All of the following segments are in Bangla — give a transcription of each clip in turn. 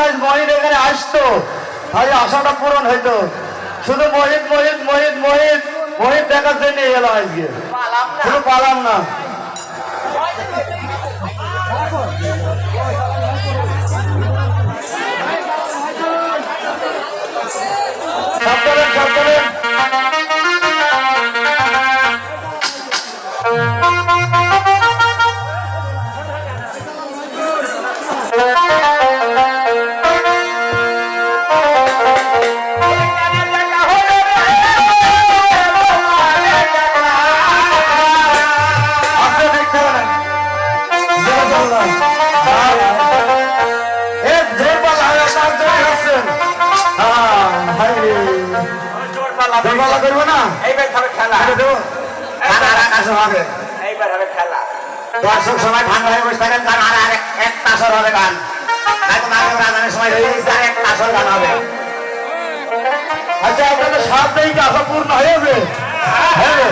আজ মহিত এখানে আসতো আজ আশাটা পূরণ হইতো শুধু মহিত মহিত মহিত মহিত মহিত দেখার জন্য এলো আজকে শুধু পালাম না করবো না এইবার হবে খেলা দেবো হবে এইবার হবে খেলা দর্শক সময় ঠান্ডা হয়ে বসে থাকেন গান আর এক তাসর হবে গান সময় এক তাসর গান হবে আচ্ছা আপনাদের 7 তারিখে আশা পূর্ণ হয়েছে হ্যাঁ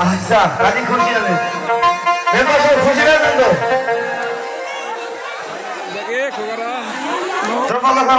আচ্ছা কাজী খুশি হবে খুশি হয়েছেন তো